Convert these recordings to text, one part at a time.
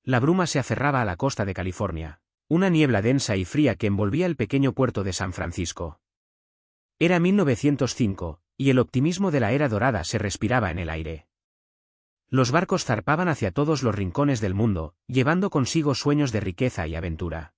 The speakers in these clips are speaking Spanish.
La bruma se aferraba a la costa de California, una niebla densa y fría que envolvía el pequeño puerto de San Francisco. Era 1905, y el optimismo de la era dorada se respiraba en el aire. Los barcos zarpaban hacia todos los rincones del mundo, llevando consigo sueños de riqueza y aventura.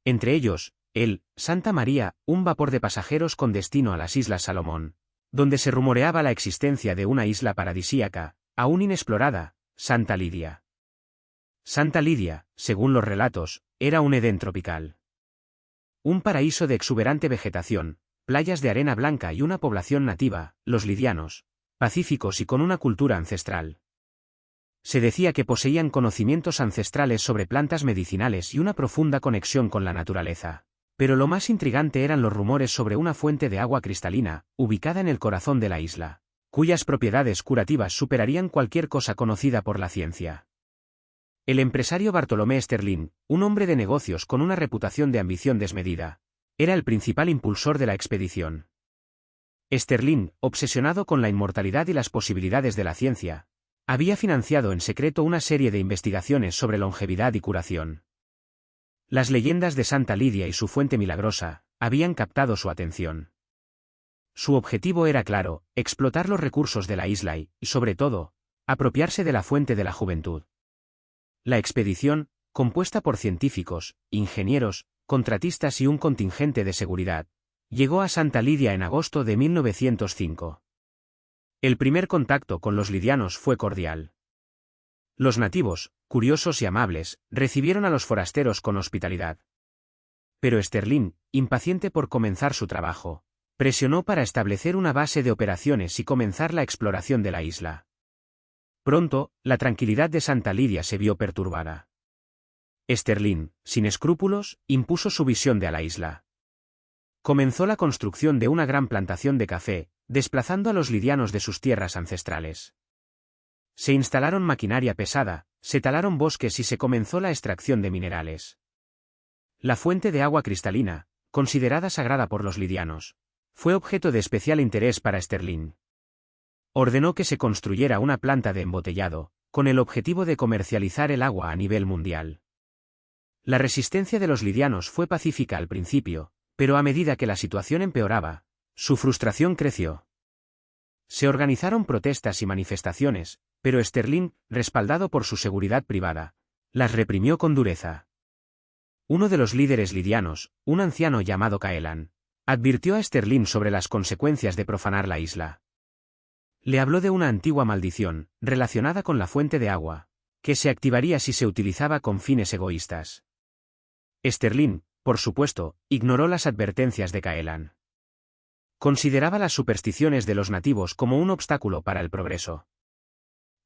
Entre ellos, el Santa María, un vapor de pasajeros con destino a las Islas Salomón, donde se rumoreaba la existencia de una isla paradisíaca, aún inexplorada, Santa Lidia. Santa Lidia, según los relatos, era un Edén tropical. Un paraíso de exuberante vegetación, playas de arena blanca y una población nativa, los lidianos, pacíficos y con una cultura ancestral. Se decía que poseían conocimientos ancestrales sobre plantas medicinales y una profunda conexión con la naturaleza. Pero lo más intrigante eran los rumores sobre una fuente de agua cristalina, ubicada en el corazón de la isla, cuyas propiedades curativas superarían cualquier cosa conocida por la ciencia. El empresario Bartolomé Sterling, un hombre de negocios con una reputación de ambición desmedida, era el principal impulsor de la expedición. Sterling, obsesionado con la inmortalidad y las posibilidades de la ciencia, había financiado en secreto una serie de investigaciones sobre longevidad y curación. Las leyendas de Santa Lidia y su fuente milagrosa habían captado su atención. Su objetivo era claro: explotar los recursos de la isla y, sobre todo, apropiarse de la fuente de la juventud. La expedición, compuesta por científicos, ingenieros, contratistas y un contingente de seguridad, llegó a Santa Lidia en agosto de 1905. El primer contacto con los lidianos fue cordial. Los nativos, curiosos y amables, recibieron a los forasteros con hospitalidad. Pero Sterling, impaciente por comenzar su trabajo, presionó para establecer una base de operaciones y comenzar la exploración de la isla. Pronto, la tranquilidad de Santa Lidia se vio perturbada. Sterling, sin escrúpulos, impuso su visión de la isla. Comenzó la construcción de una gran plantación de café, desplazando a los lidianos de sus tierras ancestrales. Se instalaron maquinaria pesada, se talaron bosques y se comenzó la extracción de minerales. La fuente de agua cristalina, considerada sagrada por los lidianos, fue objeto de especial interés para Sterling. Ordenó que se construyera una planta de embotellado, con el objetivo de comercializar el agua a nivel mundial. La resistencia de los lidianos fue pacífica al principio, pero a medida que la situación empeoraba, su frustración creció. Se organizaron protestas y manifestaciones, pero Sterling, respaldado por su seguridad privada, las reprimió con dureza. Uno de los líderes lidianos, un anciano llamado Caelan, advirtió a Sterling sobre las consecuencias de profanar la isla. Le habló de una antigua maldición, relacionada con la fuente de agua, que se activaría si se utilizaba con fines egoístas. Sterling, por supuesto, ignoró las advertencias de Caelan. Consideraba las supersticiones de los nativos como un obstáculo para el progreso.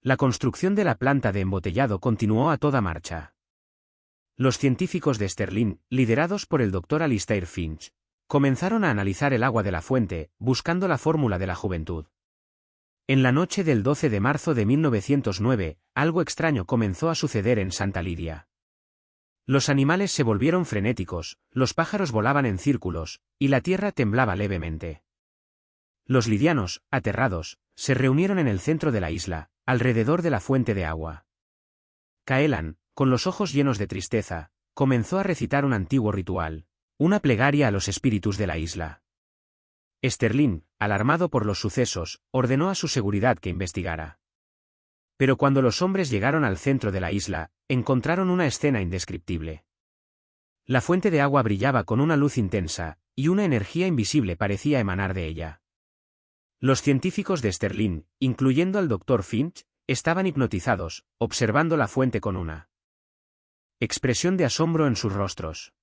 La construcción de la planta de embotellado continuó a toda marcha. Los científicos de Sterling, liderados por el Dr. Alistair Finch, comenzaron a analizar el agua de la fuente, buscando la fórmula de la juventud. En la noche del 12 de marzo de 1909, algo extraño comenzó a suceder en Santa Lidia. Los animales se volvieron frenéticos, los pájaros volaban en círculos, y la tierra temblaba levemente. Los lidianos, aterrados, se reunieron en el centro de la isla, alrededor de la fuente de agua. Caelan, con los ojos llenos de tristeza, comenzó a recitar un antiguo ritual, una plegaria a los espíritus de la isla. Sterling, alarmado por los sucesos, ordenó a su seguridad que investigara. Pero cuando los hombres llegaron al centro de la isla, encontraron una escena indescriptible. La fuente de agua brillaba con una luz intensa, y una energía invisible parecía emanar de ella. Los científicos de Sterling, incluyendo al Dr. Finch, estaban hipnotizados, observando la fuente con una expresión de asombro en sus rostros.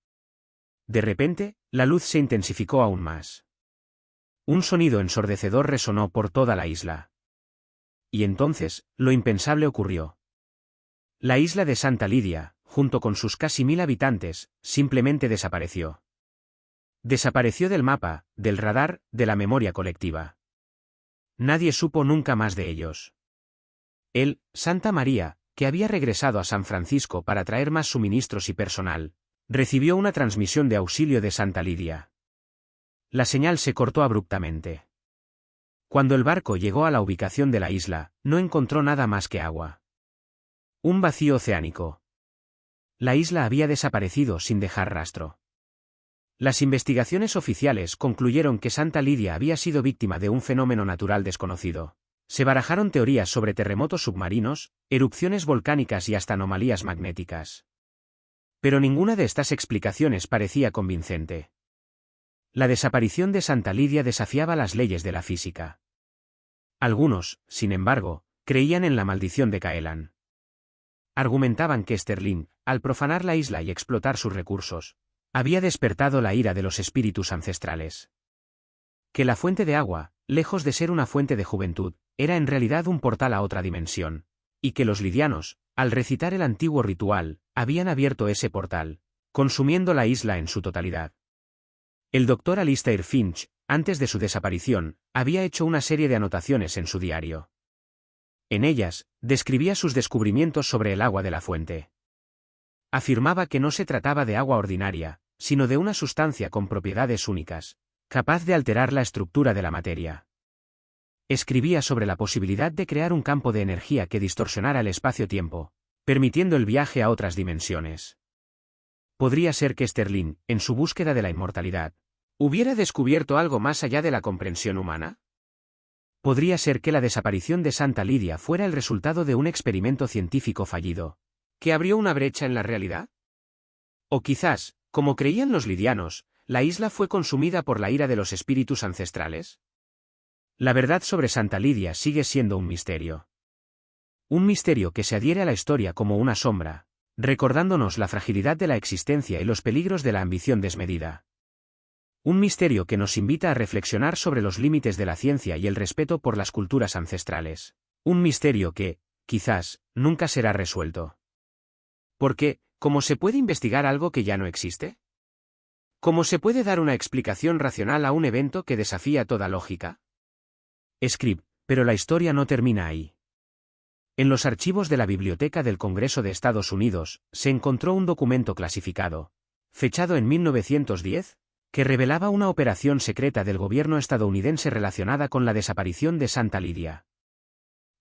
De repente, la luz se intensificó aún más. Un sonido ensordecedor resonó por toda la isla. Y entonces, lo impensable ocurrió. La isla de Santa Lidia, junto con sus casi 1000 habitantes, simplemente desapareció. Desapareció del mapa, del radar, de la memoria colectiva. Nadie supo nunca más de ellos. El Santa María, que había regresado a San Francisco para traer más suministros y personal, recibió una transmisión de auxilio de Santa Lidia. La señal se cortó abruptamente. Cuando el barco llegó a la ubicación de la isla, no encontró nada más que agua. Un vacío oceánico. La isla había desaparecido sin dejar rastro. Las investigaciones oficiales concluyeron que Santa Lidia había sido víctima de un fenómeno natural desconocido. Se barajaron teorías sobre terremotos submarinos, erupciones volcánicas y hasta anomalías magnéticas. Pero ninguna de estas explicaciones parecía convincente. La desaparición de Santa Lidia desafiaba las leyes de la física. Algunos, sin embargo, creían en la maldición de Caelan. Argumentaban que Sterling, al profanar la isla y explotar sus recursos, había despertado la ira de los espíritus ancestrales. Que la fuente de agua, lejos de ser una fuente de juventud, era en realidad un portal a otra dimensión, y que los lidianos, al recitar el antiguo ritual, habían abierto ese portal, consumiendo la isla en su totalidad. El doctor Alistair Finch, antes de su desaparición, había hecho una serie de anotaciones en su diario. En ellas, describía sus descubrimientos sobre el agua de la fuente. Afirmaba que no se trataba de agua ordinaria, sino de una sustancia con propiedades únicas, capaz de alterar la estructura de la materia. Escribía sobre la posibilidad de crear un campo de energía que distorsionara el espacio-tiempo, permitiendo el viaje a otras dimensiones. Podría ser que Sterling, en su búsqueda de la inmortalidad, hubiera descubierto algo más allá de la comprensión humana. Podría ser que la desaparición de Santa Lidia fuera el resultado de un experimento científico fallido, que abrió una brecha en la realidad. O quizás, como creían los lidianos, la isla fue consumida por la ira de los espíritus ancestrales. La verdad sobre Santa Lidia sigue siendo un misterio. Un misterio que se adhiere a la historia como una sombra, recordándonos la fragilidad de la existencia y los peligros de la ambición desmedida. Un misterio que nos invita a reflexionar sobre los límites de la ciencia y el respeto por las culturas ancestrales. Un misterio que, quizás, nunca será resuelto. Porque, ¿cómo se puede investigar algo que ya no existe? ¿Cómo se puede dar una explicación racional a un evento que desafía toda lógica? Script, pero la historia no termina ahí. En los archivos de la Biblioteca del Congreso de Estados Unidos, se encontró un documento clasificado, fechado en 1910, que revelaba una operación secreta del gobierno estadounidense relacionada con la desaparición de Santa Lidia.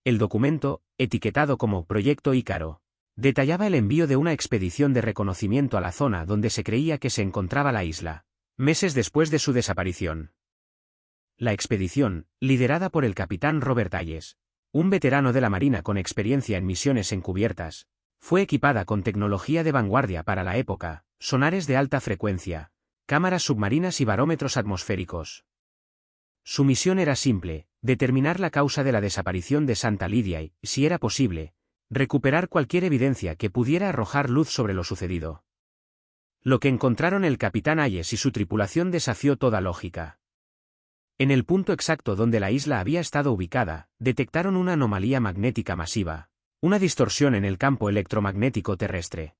El documento, etiquetado como Proyecto Ícaro, detallaba el envío de una expedición de reconocimiento a la zona donde se creía que se encontraba la isla, meses después de su desaparición. La expedición, liderada por el capitán Robert Hayes, un veterano de la Marina con experiencia en misiones encubiertas, fue equipada con tecnología de vanguardia para la época, sonares de alta frecuencia, cámaras submarinas y barómetros atmosféricos. Su misión era simple: determinar la causa de la desaparición de Santa Lidia y, si era posible, recuperar cualquier evidencia que pudiera arrojar luz sobre lo sucedido. Lo que encontraron el capitán Hayes y su tripulación desafió toda lógica. En el punto exacto donde la isla había estado ubicada, detectaron una anomalía magnética masiva, una distorsión en el campo electromagnético terrestre.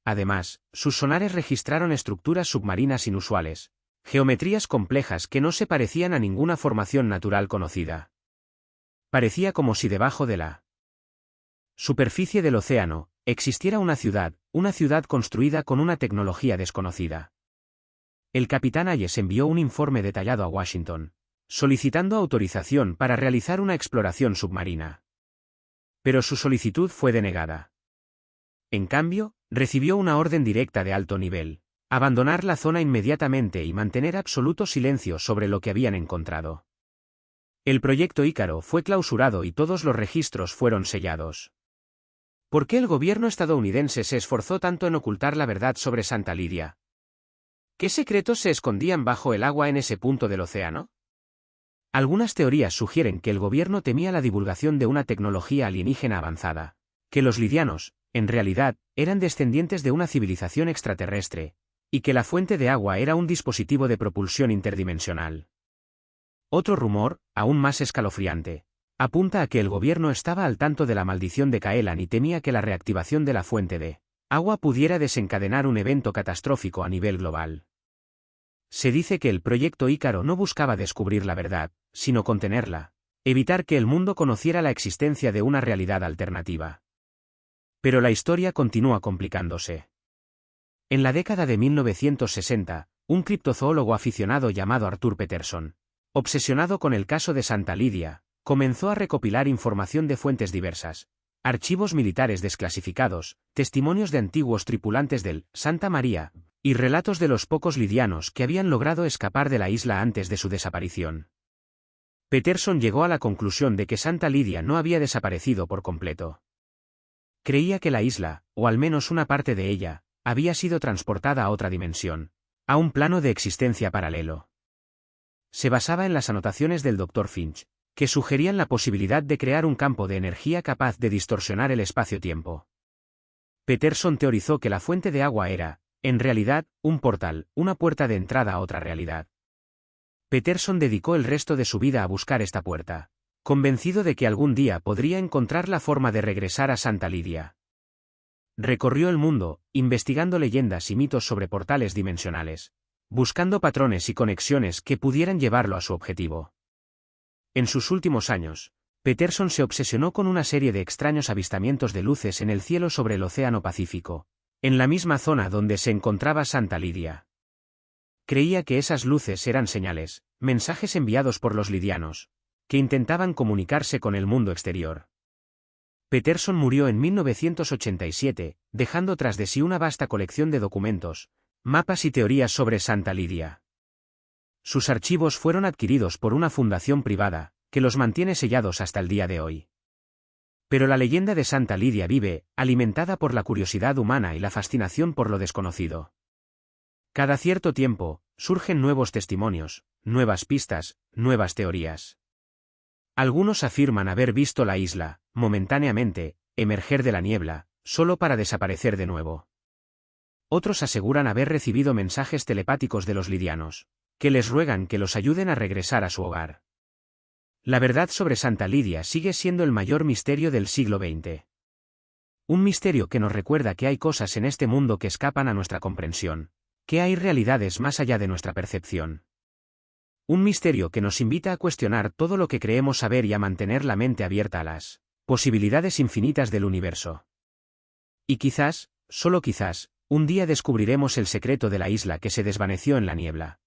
Además, sus sonares registraron estructuras submarinas inusuales, geometrías complejas que no se parecían a ninguna formación natural conocida. Parecía como si debajo de la superficie del océano existiera una ciudad construida con una tecnología desconocida. El capitán Hayes envió un informe detallado a Washington, solicitando autorización para realizar una exploración submarina. Pero su solicitud fue denegada. En cambio, recibió una orden directa de alto nivel: abandonar la zona inmediatamente y mantener absoluto silencio sobre lo que habían encontrado. El proyecto Ícaro fue clausurado y todos los registros fueron sellados. ¿Por qué el gobierno estadounidense se esforzó tanto en ocultar la verdad sobre Santa Lidia? ¿Qué secretos se escondían bajo el agua en ese punto del océano? Algunas teorías sugieren que el gobierno temía la divulgación de una tecnología alienígena avanzada, que los lidianos, en realidad, eran descendientes de una civilización extraterrestre, y que la fuente de agua era un dispositivo de propulsión interdimensional. Otro rumor, aún más escalofriante, apunta a que el gobierno estaba al tanto de la maldición de Caelan y temía que la reactivación de la fuente de agua pudiera desencadenar un evento catastrófico a nivel global. Se dice que el proyecto Ícaro no buscaba descubrir la verdad, sino contenerla, evitar que el mundo conociera la existencia de una realidad alternativa. Pero la historia continúa complicándose. En la década de 1960, un criptozoólogo aficionado llamado Arthur Peterson, obsesionado con el caso de Santa Lidia, comenzó a recopilar información de fuentes diversas, archivos militares desclasificados, testimonios de antiguos tripulantes del Santa María, y relatos de los pocos lidianos que habían logrado escapar de la isla antes de su desaparición. Peterson llegó a la conclusión de que Santa Lidia no había desaparecido por completo. Creía que la isla, o al menos una parte de ella, había sido transportada a otra dimensión, a un plano de existencia paralelo. Se basaba en las anotaciones del Dr. Finch, que sugerían la posibilidad de crear un campo de energía capaz de distorsionar el espacio-tiempo. Peterson teorizó que la fuente de agua era, en realidad, un portal, una puerta de entrada a otra realidad. Peterson dedicó el resto de su vida a buscar esta puerta, convencido de que algún día podría encontrar la forma de regresar a Santa Lidia. Recorrió el mundo, investigando leyendas y mitos sobre portales dimensionales, buscando patrones y conexiones que pudieran llevarlo a su objetivo. En sus últimos años, Peterson se obsesionó con una serie de extraños avistamientos de luces en el cielo sobre el Océano Pacífico, en la misma zona donde se encontraba Santa Lidia. Creía que esas luces eran señales, mensajes enviados por los lidianos, que intentaban comunicarse con el mundo exterior. Peterson murió en 1987, dejando tras de sí una vasta colección de documentos, mapas y teorías sobre Santa Lidia. Sus archivos fueron adquiridos por una fundación privada, que los mantiene sellados hasta el día de hoy. Pero la leyenda de Santa Lidia vive, alimentada por la curiosidad humana y la fascinación por lo desconocido. Cada cierto tiempo, surgen nuevos testimonios, nuevas pistas, nuevas teorías. Algunos afirman haber visto la isla, momentáneamente, emerger de la niebla, solo para desaparecer de nuevo. Otros aseguran haber recibido mensajes telepáticos de los lidianos, que les ruegan que los ayuden a regresar a su hogar. La verdad sobre Santa Lidia sigue siendo el mayor misterio del siglo XX. Un misterio que nos recuerda que hay cosas en este mundo que escapan a nuestra comprensión, que hay realidades más allá de nuestra percepción. Un misterio que nos invita a cuestionar todo lo que creemos saber y a mantener la mente abierta a las posibilidades infinitas del universo. Y quizás, solo quizás, un día descubriremos el secreto de la isla que se desvaneció en la niebla.